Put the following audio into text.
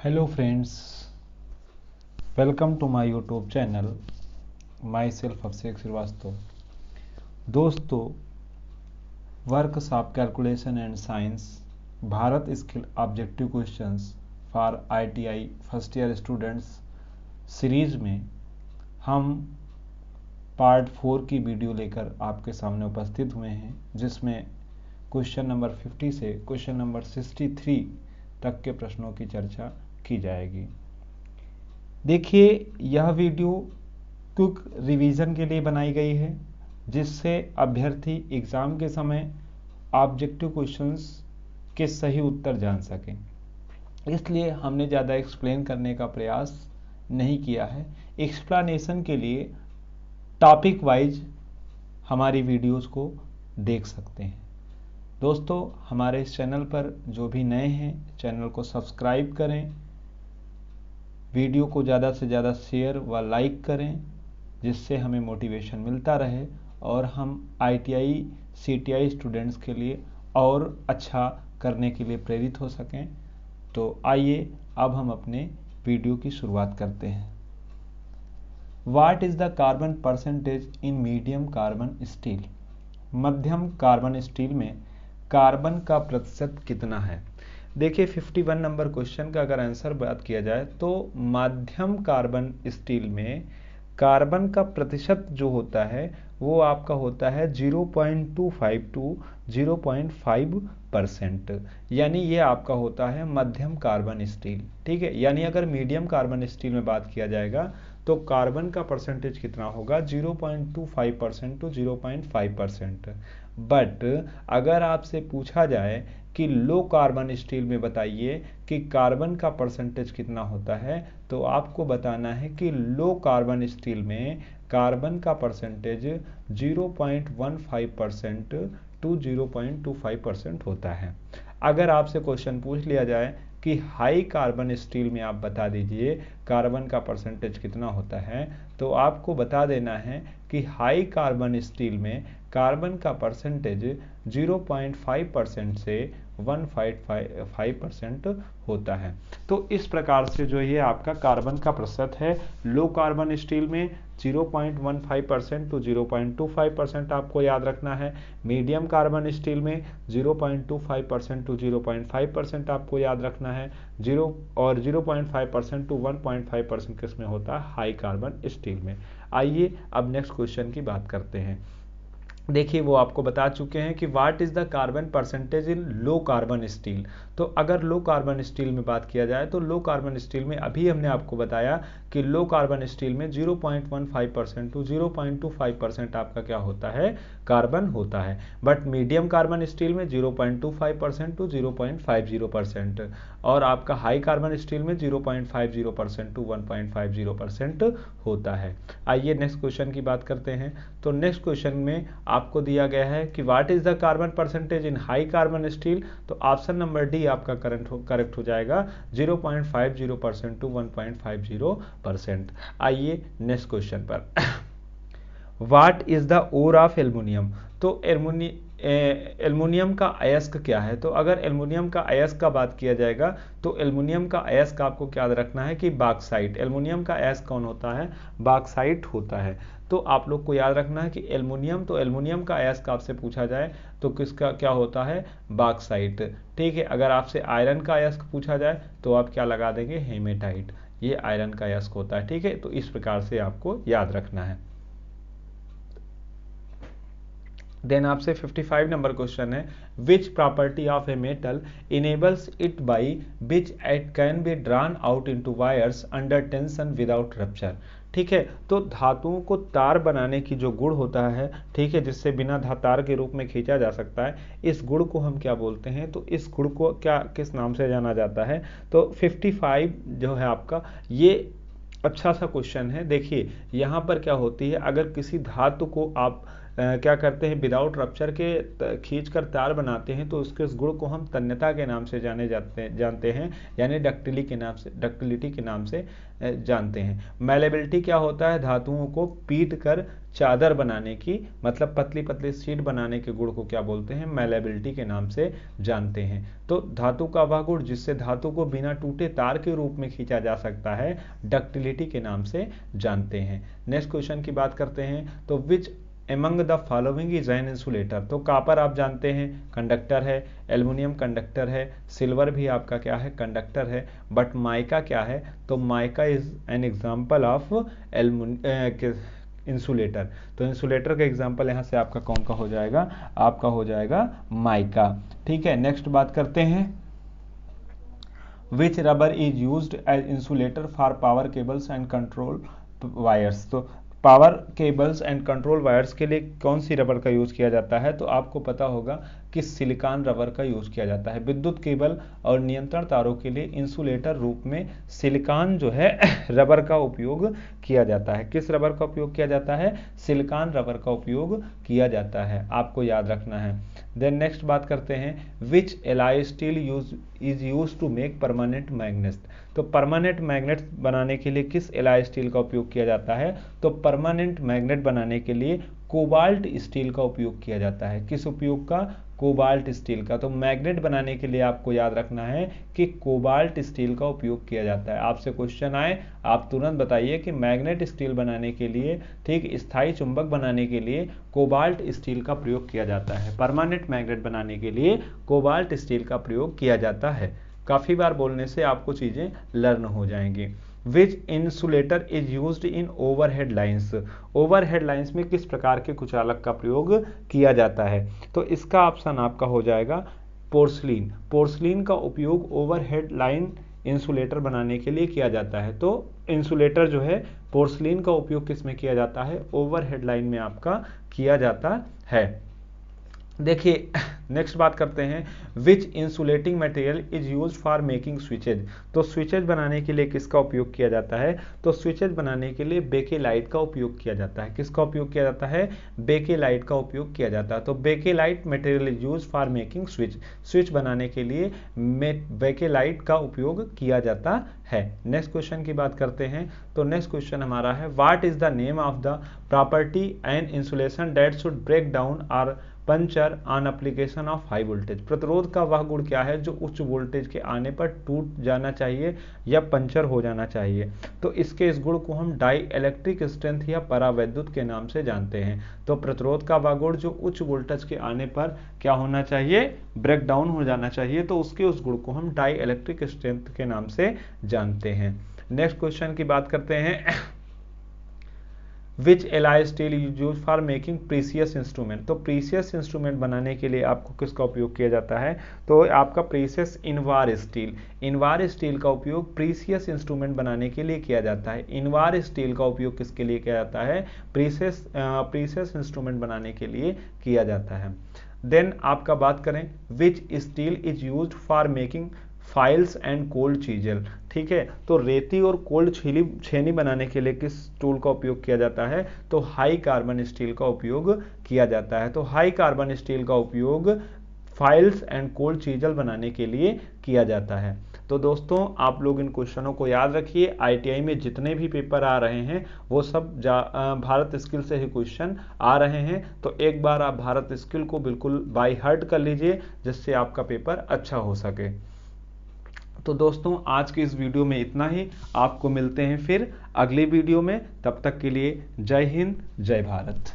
Hello friends, welcome to my YouTube channel. Myself Abhishek Srivastava. दोस्तों, works of calculation and science Bharat skill objective questions for ITI first year students series में हम part 4 की video लेकर आपके सामने उपस्थित हुए हैं, जिसमें क्वेश्चन नंबर 50 से क्वेश्चन नंबर 63 तक के प्रश्नों की चर्चा की जाएगी। देखिए, यह वीडियो क्विक रिवीजन के लिए बनाई गई है, जिससे अभ्यर्थी एग्जाम के समय ऑब्जेक्टिव क्वेश्चंस के सही उत्तर जान सकें। इसलिए हमने ज़्यादा एक्सप्लेन करने का प्रयास नहीं किया है। एक्सप्लेनेशन के लिए टॉपिक वाइज हमारी वीडियोस को देख सकते हैं। दोस्तों, हमारे इस चैनल पर जो भी नए हैं, चैनल को सब्सक्राइब करें, वीडियो को ज़्यादा से ज़्यादा शेयर व लाइक करें, जिससे हमें मोटिवेशन मिलता रहे और हम आईटीआई सीटीआई स्टूडेंट्स के लिए और अच्छा करने के लिए प्रेरित हो सकें। तो आइए अब हम अपने वीडियो की शुरुआत करते हैं। What is the carbon percentage in medium carbon steel? मध्यम कार्बन स्टील में कार्बन का प्रतिशत कितना है? देखिए, 51 नंबर क्वेश्चन का अगर आंसर बात किया जाए तो मध्यम कार्बन स्टील में कार्बन का प्रतिशत जो होता है वो आपका होता है 0.25 टू 0.5%। यानी ये आपका होता है मध्यम कार्बन स्टील। ठीक है, यानी अगर मीडियम कार्बन स्टील में बात किया जाएगा तो कार्बन का परसेंटेज कितना होगा? 0.25% टू 0.5%। बट अगर आपसे पूछा जाए कि लो कार्बन स्टील में बताइए कि कार्बन का परसेंटेज कितना होता है, तो आपको बताना है कि लो कार्बन स्टील में कार्बन का परसेंटेज 0.15% टू 0.25% होता है। अगर आपसे क्वेश्चन पूछ लिया जाए कि हाई कार्बन स्टील में आप बता दीजिए कार्बन का परसेंटेज कितना होता है, तो आपको बता देना है कि हाई कार्बन स्टील में कार्बन का परसेंटेज 0.5% से 1.5% होता है। तो इस प्रकार से जो ये आपका कार्बन का प्रतिशत है, लो कार्बन स्टील में 0.15% टू 0.25% आपको याद रखना है। मीडियम कार्बन स्टील में 0.25% टू 0.5% आपको याद रखना है। 0.5% टू 1.5% किस में होता है? हाई कार्बन स्टील में। आइए अब नेक्स्ट क्वेश्चन की बात करते हैं। देखिए, वो आपको बता चुके हैं कि what is the carbon percentage in low carbon steel. तो अगर लो कार्बन स्टील में बात किया जाए तो लो कार्बन स्टील में अभी हमने आपको बताया कि लो कार्बन स्टील में 0.15% टू 0.25% आपका क्या होता है? कार्बन होता है। बट मीडियम कार्बन स्टील में 0.25% टू 0.50% और आपका हाई कार्बन स्टील में 0.50% टू 1.50% होता है। आइए नेक्स्ट क्वेश्चन की बात करते हैं। तो नेक्स्ट क्वेश्चन में आपको दिया गया है कि what is the carbon percentage in high carbon steel. तो ऑप्शन नंबर डी आपका करेक्ट हो जाएगा, 0.50% टू 1.50%। आइए नेक्स्ट क्वेश्चन पर। What is the ore of aluminium. तो एल्युमिनियम का अयस्क क्या है? तो अगर एल्युमिनियम का अयस्क का बात किया जाएगा तो एल्युमिनियम का अयस्क आपको याद रखना है कि बॉक्साइट। एल्युमिनियम का अयस्क कौन होता है? बॉक्साइट होता है। तो आप लोग को याद रखना है कि एल्युमिनियम का अयस्क आपसे पूछा जाए तो किसका क्या होता है? बॉक्साइट। ठीक है, अगर आपसे आयरन का अयस्क पूछा जाए तो आप क्या लगा देंगे? हेमेटाइट। ये आयरन का अयस्क होता है। ठीक है, तो इस प्रकार से आपको याद रखना है। देन आपसे 55 नंबर क्वेश्चन है, which property of a metal enables it by which it can be drawn out into wires under tension without rupture. ठीक है, तो धातुओं को तार बनाने की जो गुण होता है, ठीक है, जिससे बिना तार के रूप में खींचा जा सकता है, इस गुण को हम क्या बोलते हैं? तो इस गुण को क्या किस नाम से जाना जाता है? तो 55 जो है आपका, ये अच्छा सा क्वेश्चन है। देखिए, यहाँ पर क्या होती है, अगर किसी धातु को आप क्या करते हैं, विदाउट रप्चर के खींचकर तार बनाते हैं तो उसके उस गुण को हम तन्यता के नाम से जानते हैं, यानी डक्टिलिटी के नाम से जानते हैं। मैलेबिलिटी क्या होता है, धातुओं को पीट कर चादर बनाने की, मतलब पतली पतली शीट बनाने के गुण को क्या बोलते हैं, मैलेबिलिटी के नाम से जानते हैं। तो धातु का वह गुण जिससे धातु को बिना टूटे तार के रूप में खींचा जा सकता है, डक्टिलिटी के नाम से जानते हैं। नेक्स्ट क्वेश्चन की बात करते हैं, तो which among the following is an insulator. तो कापर आप जानते हैं कंडक्टर है, एल्युमिनियम कंडक्टर है, सिल्वर भी आपका क्या है, कंडक्टर है, बट माइका क्या है, तो mica is an example of insulator. तो इंसुलेटर का एग्जाम्पल यहाँ से आपका कौन का हो जाएगा, आपका हो जाएगा माइका। ठीक है, नेक्स्ट बात करते हैं, which rubber is used as insulator for power cables and control wires. तो power cables and control wires के लिए कौन सी रबर का यूज किया जाता है, तो आपको पता होगा कि सिलिकॉन रबर का यूज किया जाता है। विद्युत केबल और नियंत्रण तारों के लिए इंसुलेटर रूप में सिलिकॉन जो है रबर का उपयोग किया जाता है। किस रबर का उपयोग किया जाता है, सिलिकॉन रबर का उपयोग किया जाता है, आपको याद रखना है। देन नेक्स्ट बात करते हैं, which alloy steel is used to make permanent magnets. तो परमानेंट मैग्नेट बनाने के लिए किस एलॉय स्टील का उपयोग किया जाता है, तो परमानेंट मैग्नेट बनाने के लिए कोबाल्ट स्टील का उपयोग किया जाता है। किस उपयोग का, कोबाल्ट स्टील का। तो मैग्नेट बनाने के लिए आपको याद रखना है कि कोबाल्ट स्टील का उपयोग किया जाता है। आपसे क्वेश्चन आए, आप तुरंत बताइए कि मैग्नेट स्टील बनाने के लिए, ठीक, स्थायी चुंबक बनाने के लिए कोबाल्ट स्टील का प्रयोग किया जाता है। परमानेंट मैग्नेट बनाने के लिए कोबाल्ट स्टील का प्रयोग किया जाता है। काफी बार बोलने से आपको चीजें लर्न हो जाएंगी। Which insulator is used in overhead lines. Overhead lines में किस प्रकार के कुचालक का प्रयोग किया जाता है, तो इसका ऑप्शन आपका हो जाएगा पोर्सलिन। पोर्सलिन का उपयोग ओवरहेड लाइन इंसुलेटर बनाने के लिए किया जाता है। तो इंसुलेटर जो है पोर्सलिन का उपयोग किस में किया जाता है, ओवरहेड लाइन में आपका किया जाता है। देखिए नेक्स्ट बात करते हैं, which insulating material is use for making switches. तो स्विचेज बनाने के लिए किसका उपयोग किया जाता है, तो स्विचेज बनाने के लिए बेकेलाइट का उपयोग किया जाता है। किसका उपयोग किया जाता है, बेकेलाइट का उपयोग किया जाता है। तो bakelite material is use for making switch बनाने के लिए बेकेलाइट का उपयोग किया जाता है। नेक्स्ट क्वेश्चन की बात करते हैं, तो नेक्स्ट क्वेश्चन हमारा है, what is the name of the property and insulation that should break down और puncture on application of high voltage. प्रतिरोध का वह गुण क्या है जो उच्च वोल्टेज के आने पर टूट जाना चाहिए या पंचर हो जाना चाहिए। तो इसके इस गुण को हम डाई इलेक्ट्रिक स्ट्रेंथ या परावैद्युत के नाम से जानते हैं। तो प्रतिरोध का वह गुण जो उच्च वोल्टेज के आने पर क्या होना चाहिए, ब्रेक डाउन हो जाना चाहिए, तो उसके उस गुण को हम डाई इलेक्ट्रिक स्ट्रेंथ के नाम से जानते हैं। नेक्स्ट क्वेश्चन की बात करते हैं, which alloy steel is used for making precious instrument. तो प्रीसियस इंस्ट्रूमेंट बनाने के लिए आपको किसका उपयोग किया जाता है, तो आपका precious Invar steel. Invar steel का उपयोग प्रीसियस इंस्ट्रूमेंट बनाने के लिए किया जाता है। इनवार स्टील का उपयोग किसके लिए किया जाता है, प्रीसियस इंस्ट्रूमेंट बनाने के लिए किया जाता है। देन आपका बात करें, which steel is used for making files and cold chisel. ठीक है, तो रेती और कोल्ड छेनी बनाने के लिए किस टूल का उपयोग किया जाता है, तो हाई कार्बन स्टील का उपयोग किया जाता है। तो हाई कार्बन स्टील का उपयोग फाइल्स एंड कोल्ड चीजल बनाने के लिए किया जाता है। तो दोस्तों आप लोग इन क्वेश्चनों को याद रखिए। आईटीआई में जितने भी पेपर आ रहे हैं वो सब भारत स्किल से ही क्वेश्चन आ रहे हैं। तो एक बार आप भारत स्किल को बिल्कुल बाय हार्ट कर लीजिए, जिससे आपका पेपर अच्छा हो सके। तो दोस्तों आज की इस वीडियो में इतना ही। आपको मिलते हैं फिर अगली वीडियो में, तब तक के लिए जय हिंद जय भारत।